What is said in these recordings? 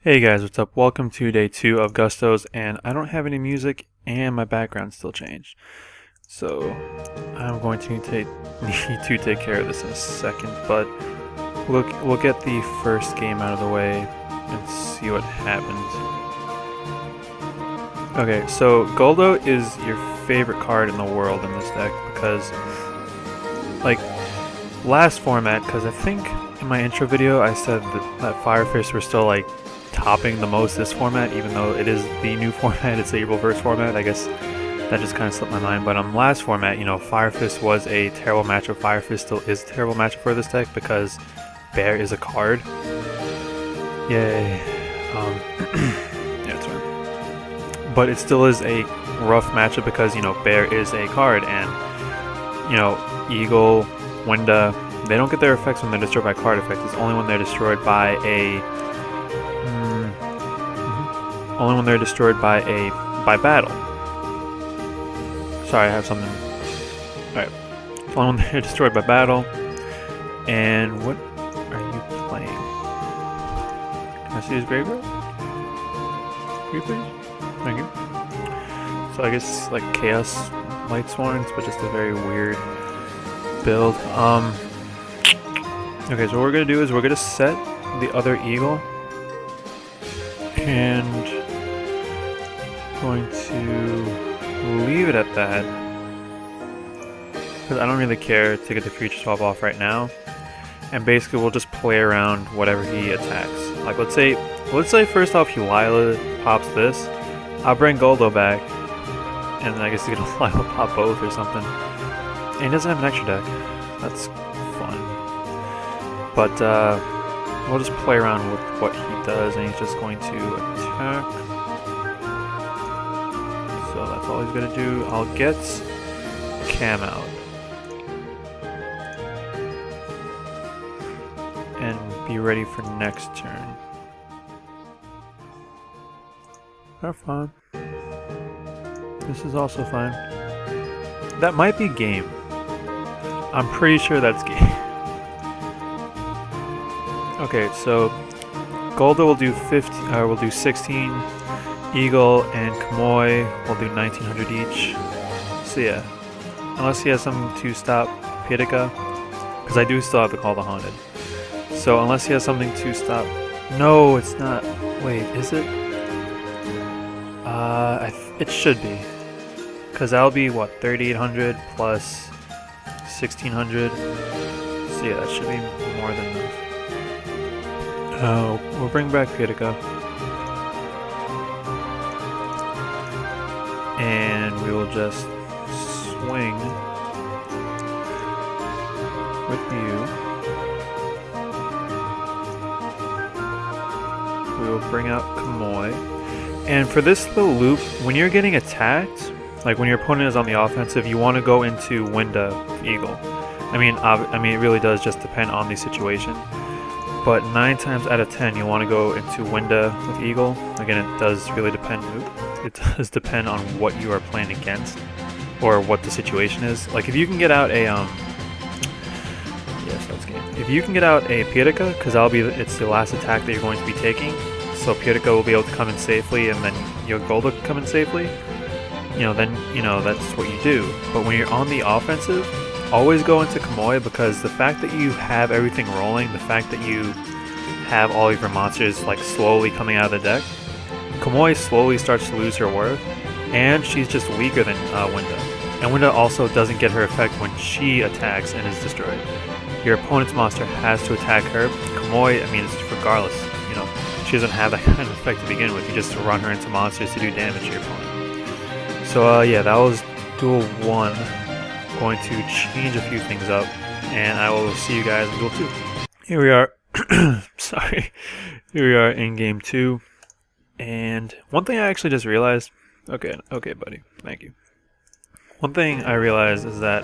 Hey guys, what's up? Welcome to day 2 of Gustos, and I don't have any music, and my background still changed. So, I'm going to need to take care of this in a second, but we'll get the first game out of the way and see what happens. Okay, so Goldo is your favorite card in the world in this deck because, like, last format, because I think in my intro video I said that Firefish were still, like, topping the most this format, even though it is the new format, it's the reverse format. I guess that just kind of slipped my mind. But last format, you know, Firefist was a terrible matchup. Firefist still is a terrible matchup for this deck because Bear is a card. Yay. Yeah, it's fine. But it still is a rough matchup because, you know, Bear is a card, and, you know, Eagle, Winda, they don't get their effects when they're destroyed by card effect. It's only when they're destroyed by by battle. Sorry, I have something. Alright. Only when they're destroyed by battle. And what are you playing? Can I see his graveyard? Can you please? Thank you. So I guess like Chaos Lightsworns, but just a very weird build. Okay, so what we're gonna do is we're gonna set the other Eagle. And going to leave it at that because I don't really care to get the creature swap off right now, and basically we'll just play around whatever he attacks. Like let's say first off Lila pops this, I'll bring Goldo back, and then I guess he's gonna Lila pop both or something. And he doesn't have an extra deck. That's fun. But we'll just play around with what he does, and he's just going to attack. So that's all he's gonna do. I'll get Cam out. And be ready for next turn. Have fun. This is also fine. That might be game. I'm pretty sure that's game. Okay, so Goldo will do 15. We'll do 16. Eagle and Kamoi will do 1900 each. So yeah, unless he has something to stop Pitika, because I do still have to call the Haunted. So unless he has something to stop, no, it's not. Wait, is it? It should be, because that'll be what 3800 plus 1600. So yeah, that should be more than enough. Oh, we'll bring back Pitika. And we will just swing with you. We will bring out Kamoi. And for this little loop, when you're getting attacked, like when your opponent is on the offensive, you want to go into Winda Eagle. I mean, it really does just depend on the situation. But 9 times out of 10, you want to go into Winda with Eagle. Again, it does really depend. It does depend on what you are playing against, or what the situation is. Like if you can get out a yes, that's game. If you can get out a Pitika, because it's the last attack that you're going to be taking, so Pitika will be able to come in safely, and then your Goldo can come in safely. Then that's what you do. But when you're on the offensive, always go into Kamoi, because the fact that you have everything rolling, the fact that you have all of your monsters like slowly coming out of the deck, Kamoi slowly starts to lose her worth, and she's just weaker than Winda. And Winda also doesn't get her effect when she attacks and is destroyed. Your opponent's monster has to attack her. Kamoi, I mean, it's regardless, she doesn't have that kind of effect to begin with. You just run her into monsters to do damage to your opponent. So yeah, that was duel 1. Going to change a few things up, and I will see you guys in duel 2. Here we are. Sorry. Here we are in game 2. And one thing I actually just realized. Okay, buddy. Thank you. One thing I realized is that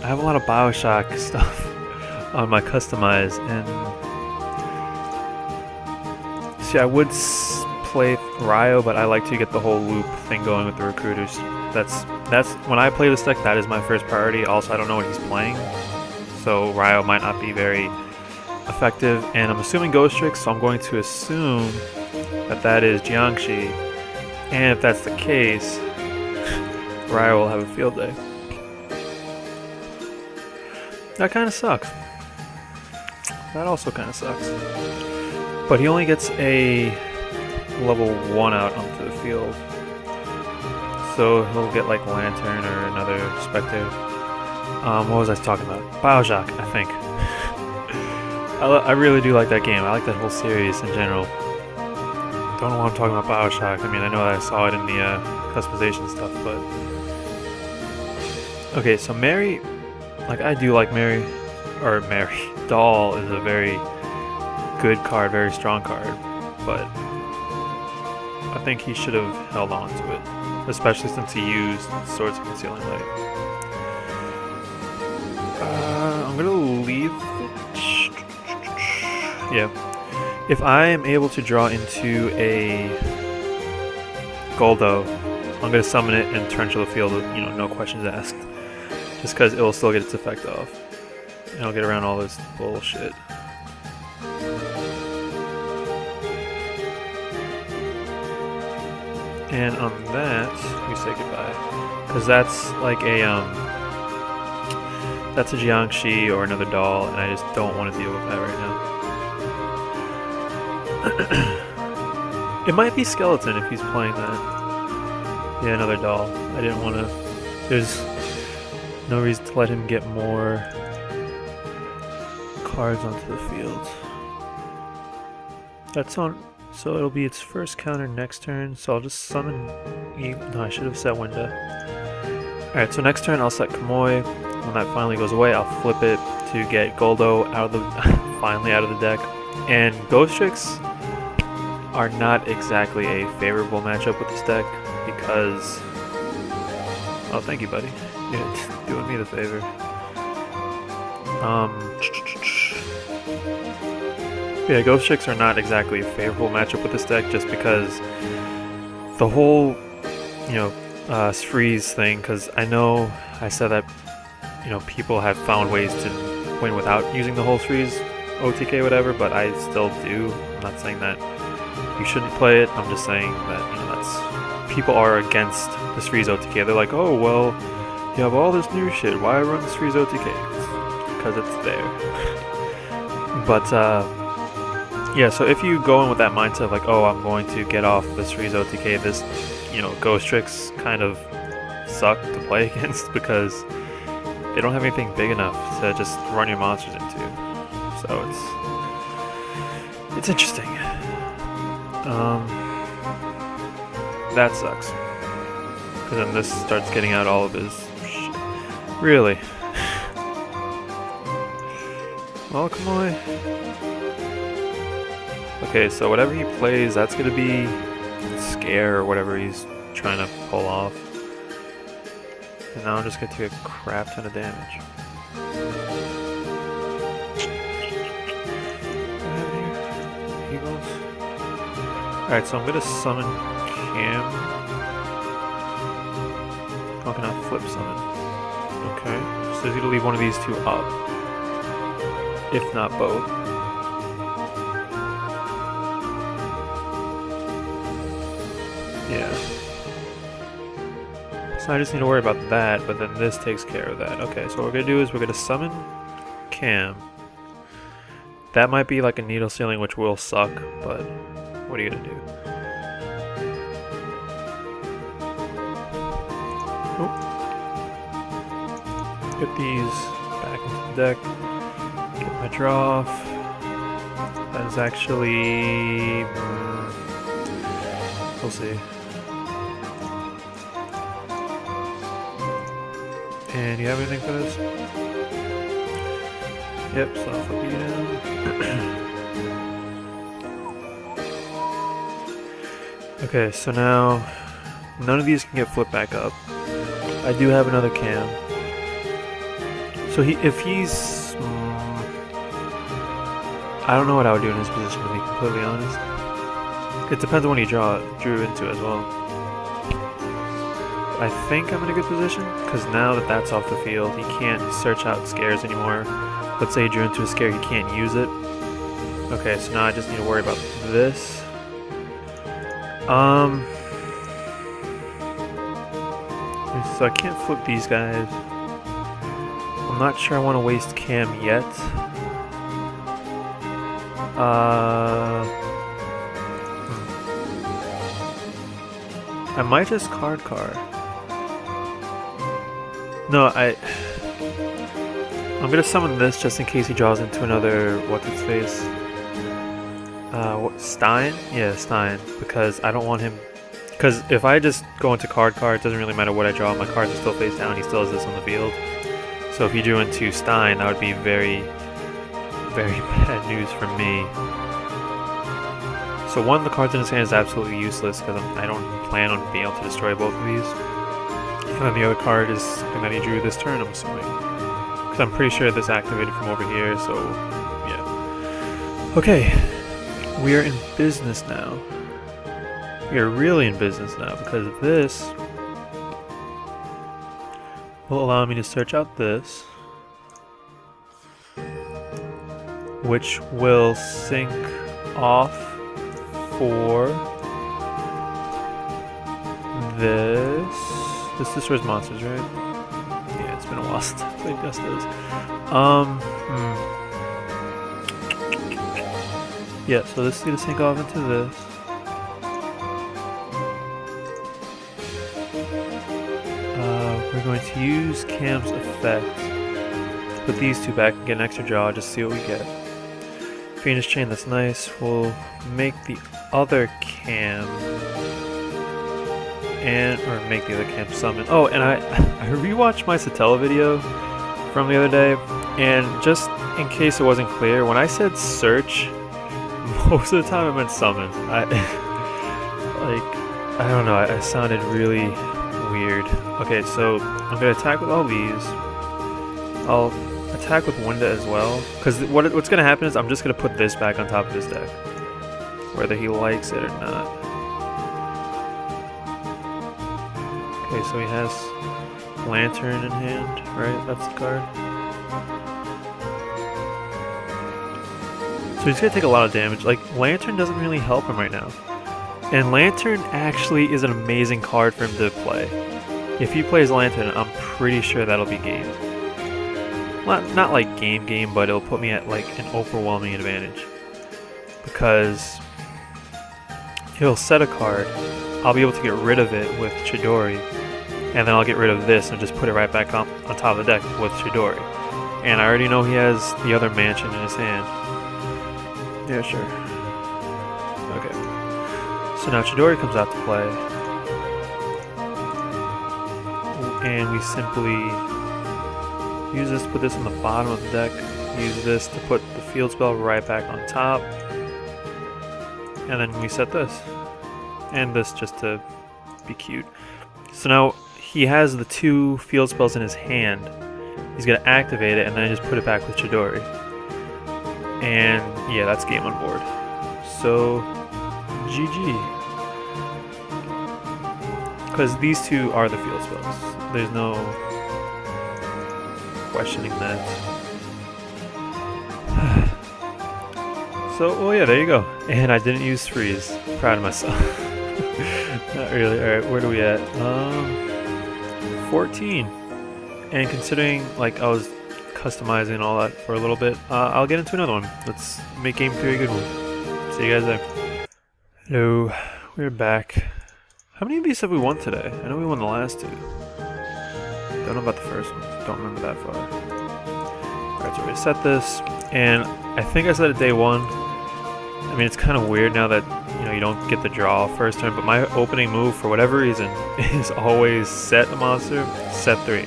I have a lot of Bioshock stuff on my customize, and see, I would play Ryo, but I like to get the whole loop thing going with the recruiters. That's when I play this deck, that is my first priority. Also, I don't know what he's playing, so Ryo might not be very effective, and I'm assuming Ghostrick, so I'm going to assume that is Jiangshi, and if that's the case, Ryo will have a field day. That kind of sucks. That also kind of sucks. But he only gets a level 1 out onto the field. So he'll get like Lantern or another Spectre. What was I talking about? Bioshock, I think. I really do like that game. I like that whole series in general. Don't know why I'm talking about Bioshock. I mean, I know that I saw it in the customization stuff, but... Okay, so Mary... Like, I do like Mary... Or Mary. Doll is a very good card, very strong card, but... I think he should have held on to it. Especially since he used Swords of Concealing Light. I'm gonna leave it. Yeah. If I am able to draw into a Goldo, I'm gonna summon it and Torrential the Field with, you know, no questions asked. Just because it will still get its effect off. And I'll get around all this bullshit. And on that, we say goodbye. Because that's like a, that's a Jiangshi or another doll, and I just don't want to deal with that right now. It might be Skeleton if he's playing that. Yeah, another doll. I didn't want to... There's no reason to let him get more cards onto the field. That's on... So it'll be its first counter next turn, so I'll just summon... No, I should have set Winda. Alright, so next turn I'll set Kamui. When that finally goes away, I'll flip it to get Goldo out of the... finally out of the deck. And Ghostricks are not exactly a favorable matchup with this deck, because... Oh, thank you, buddy. You're doing me the favor. Yeah, Ghostricks are not exactly a favorable matchup with this deck, just because the whole, you know, Sphreeze thing, because I know I said that, you know, people have found ways to win without using the whole Sphreeze OTK whatever, but I still do. I'm not saying that you shouldn't play it, I'm just saying that, you know, that's... People are against the Sphreeze OTK. They're like, oh, well, you have all this new shit, why run the Sphreeze OTK? Because it's there. But, yeah, so if you go in with that mindset of like, oh, I'm going to get off the Sphreeze OTK, this, you know, Ghostricks kind of suck to play against because they don't have anything big enough to just run your monsters into. So it's interesting. That sucks. Because then this starts getting out all of his shit. Really? Oh, come on. Okay, so whatever he plays, that's gonna be Scare or whatever he's trying to pull off. And now I'm just gonna take a crap ton of damage. Eagles. Alright, so I'm gonna summon Cam. How can I flip summon? Okay, so he's gonna leave one of these two up. If not both. Yeah. So I just need to worry about that, but then this takes care of that. Okay, so what we're gonna do is we're gonna summon Cam. That might be like a needle ceiling, which will suck, but what are you gonna do? Oh. Get these back into the deck. Get my draw off. That is actually... we'll see. And you have anything for this? Yep, so I'll flip you down. Okay, so now none of these can get flipped back up. I do have another Cam. So if he's... I don't know what I would do in his position, to be completely honest. It depends on what he drew into as well. I think I'm in a good position, because now that that's off the field, he can't search out scares anymore. Let's say he drew into a scare, he can't use it. Okay, so now I just need to worry about this. So I can't flip these guys. I'm not sure I want to waste Cam yet. I might just card. No, I'm gonna summon this just in case he draws into another what's its face. Stein? Yeah, Stein. Because I don't want him. Because if I just go into card, it doesn't really matter what I draw. My cards are still face down. He still has this on the field. So if he drew into Stein, that would be very, very bad news for me. So one of the cards in his hand is absolutely useless because I don't plan on being able to destroy both of these. And then the other card is something that he drew this turn, I'm assuming. Because I'm pretty sure this activated from over here, so yeah. Okay, we are in business now. We are really in business now because this will allow me to search out this, which will sync off for this. This destroys monsters, right? Yeah, it's been a while since I played Gustos. Yeah, so this is gonna sync off into this. We're going to use Cam's effect to put these two back and get an extra draw, just see what we get. Phoenix Chain, that's nice. We'll make the other Cam or make the other Cam summon. Oh, and I rewatched my Satella video from the other day, and just in case it wasn't clear, when I said search, most of the time I meant summon. I don't know, I sounded really weird. Okay, so I'm gonna attack with all these. I'll attack with Wunda as well, because what's gonna happen is I'm just gonna put this back on top of his deck, whether he likes it or not. Okay, so he has Lantern in hand, right? That's the card. So he's gonna take a lot of damage. Like, Lantern doesn't really help him right now. And Lantern actually is an amazing card for him to play. If he plays Lantern, I'm pretty sure that'll be game. Not like game, but it'll put me at like an overwhelming advantage. Because he'll set a card, I'll be able to get rid of it with Chidori, and then I'll get rid of this and just put it right back on top of the deck with Chidori. And I already know he has the other mansion in his hand. Yeah, sure. Okay. So now Chidori comes out to play. And we simply use this to put this on the bottom of the deck. Use this to put the field spell right back on top. And then we set this. And this just to be cute. So now he has the two field spells in his hand. He's going to activate it and then I just put it back with Chidori. And yeah, that's game on board. So, GG. Because these two are the field spells. There's no questioning that. So, well, yeah, there you go. And I didn't use Sphreeze. Proud of myself. Not really. Alright, where are we at? 14. And considering, like, I was customizing all that for a little bit, I'll get into another one. Let's make game 3 a good one. See you guys there. Hello. We're back. How many of these have we won today? I know we won the last two. Don't know about the first one. Don't remember that far. Alright, so we're gonna set this. And I think I said it day 1. I mean, it's kind of weird now that, you know, you don't get the draw first turn, but my opening move, for whatever reason, is always set a monster, set 3. I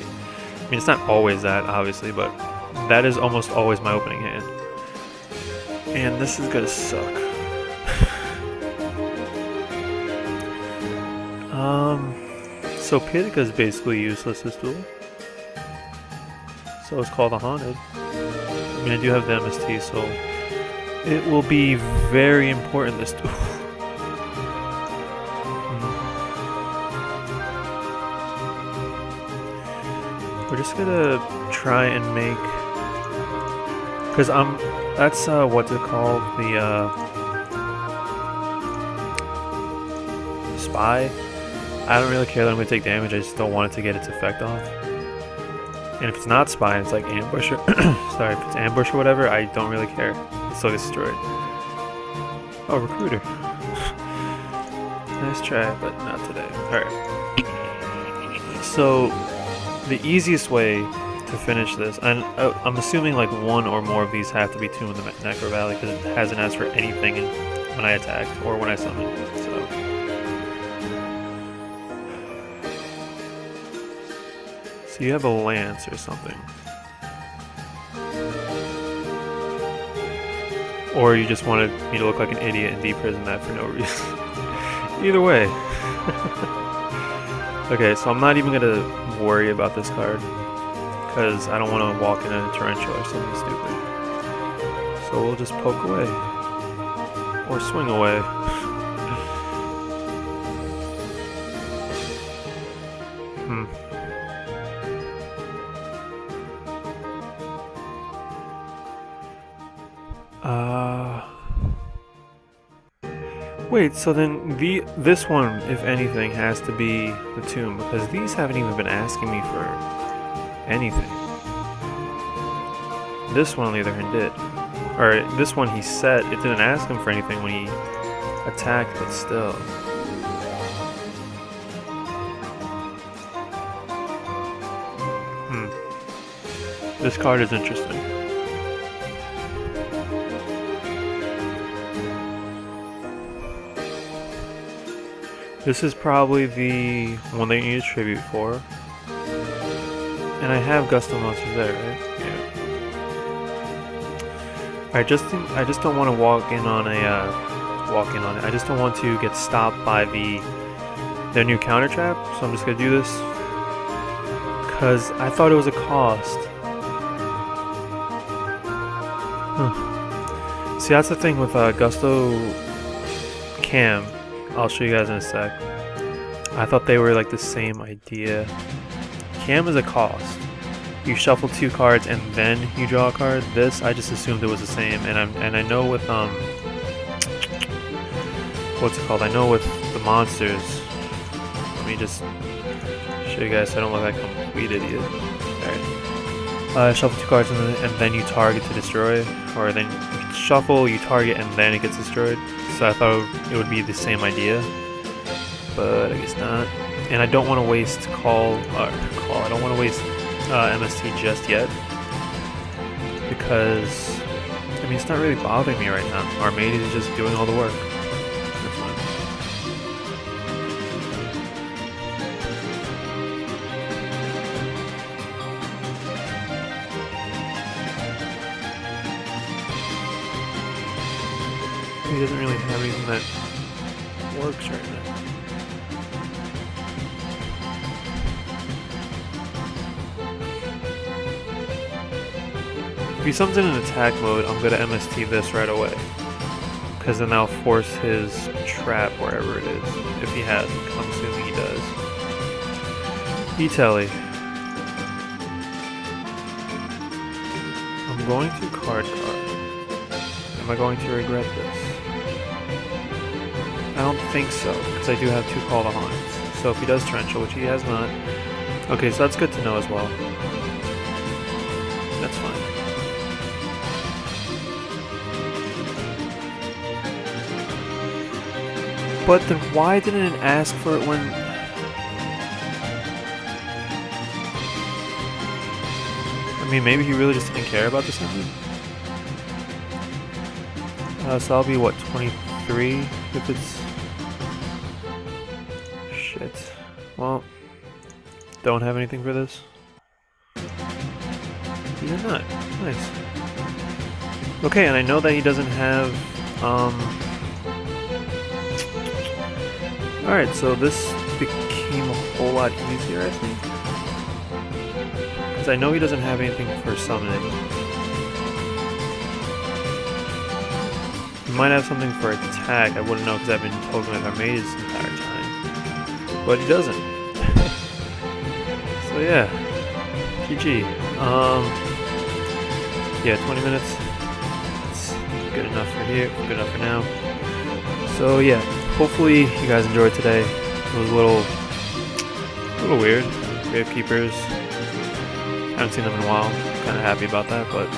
mean, it's not always that, obviously, but that is almost always my opening hand. And this is gonna suck. So Pitika is basically useless this duel. So it's called a Haunted. I mean, I do have the MST, so it will be very important this duel. We're just gonna try and make, because what's it called, Spy, I don't really care that I'm going to take damage, I just don't want it to get its effect off. And if it's not Spy and it's like Ambush or sorry, if it's Ambush or whatever, I don't really care. It still gets destroyed. Oh, Recruiter. Nice try, but not today. Alright. So, the easiest way to finish this, and I'm assuming like one or more of these have to be tuned in the Necro Valley because it hasn't asked for anything when I attacked or when I summoned. So you have a lance or something. Or you just wanted me to look like an idiot and deprison that for no reason. Either way. Okay, so I'm not even gonna worry about this card because I don't want to walk in a Torrential or something stupid. So we'll just poke away. Or swing away. Wait, so then this one, if anything, has to be the tomb, because these haven't even been asking me for anything. This one, on the other hand, did. Or, this one he set, it didn't ask him for anything when he attacked, but still. This card is interesting. This is probably the one that you need a tribute for. And I have Gusto monsters there, right? Yeah. I just don't want to walk in on it. I just don't want to get stopped by their new counter trap, so I'm just gonna do this. Cause I thought it was a cost. See, that's the thing with Gusto Cam. I'll show you guys in a sec. I thought they were like the same idea. Cam is a cost. You shuffle 2 cards and then you draw a card. This, I just assumed it was the same, and I know with what's it called? I know with the monsters. Let me just show you guys so I don't look like a complete idiot. Alright. Shuffle 2 cards and then you target to destroy, or then you shuffle, you target, and then it gets destroyed. So I thought it would be the same idea, but I guess not. And I don't want to waste call. I don't want to waste MST just yet because I mean it's not really bothering me right now. Armades is just doing all the work. That's fine. He doesn't really have anything that works right now. If he summons in an attack mode, I'm going to MST this right away. Because then that'll force his trap wherever it is. If he has, I'm assuming he does. E-Telly. I'm going to card. Am I going to regret this? I don't think so, because I do have 2 Call to Haunts. So if he does Torrential, which he has not... Okay, so that's good to know as well. That's fine. But then why didn't it ask for it when... I mean, maybe he really just didn't care about this ending? So I'll be, what, 23 if it's... Shit. Well, don't have anything for this. He did not. Nice. Okay, and I know that he doesn't have, Alright, so this became a whole lot easier, I think. Because I know he doesn't have anything for summoning. He might have something for attack, I wouldn't know because I've been poking with Armades this entire time. But he doesn't. So yeah. GG. Yeah, 20 minutes. That's good enough for here, good enough for now. So yeah. hopefully you guys enjoyed today. It was a little weird. Gravekeepers, haven't seen them in a while. Kind of happy about that, but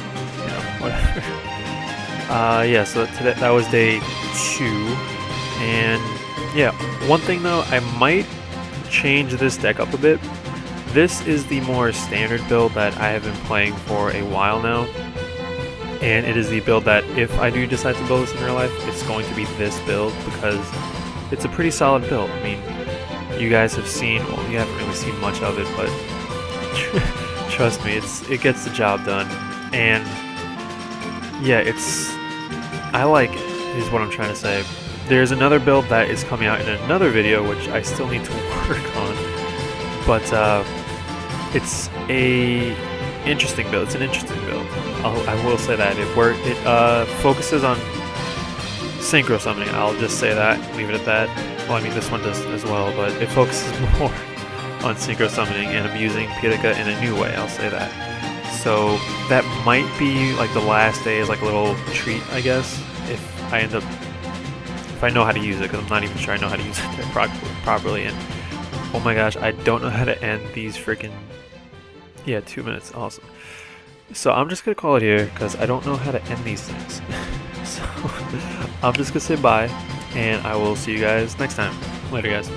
you know, whatever. Yeah, so today that was day 2, and yeah, one thing though, I might change this deck up a bit. This is the more standard build that I have been playing for a while now, and it is the build that if I do decide to build this in real life, it's going to be this build because it's a pretty solid build. I mean, you guys have seen, well, you haven't really seen much of it, but trust me, it gets the job done. And yeah, I like it, is what I'm trying to say. There's another build that is coming out in another video, which I still need to work on, but it's a interesting build. It's an interesting build. I will say that it focuses on synchro summoning. I'll just say that, leave it at that. Well, I mean, this one does as well, but it focuses more on synchro summoning, and I'm using Pirika in a new way, I'll say that. So that might be like the last day as like a little treat, I guess, if I know how to use it, because I'm not even sure I know how to use it properly. And oh my gosh, I don't know how to end these freaking, yeah, 2 minutes, awesome. So I'm just gonna call it here because I don't know how to end these things. So I'm just gonna say bye, and I will see you guys next time. Later, guys.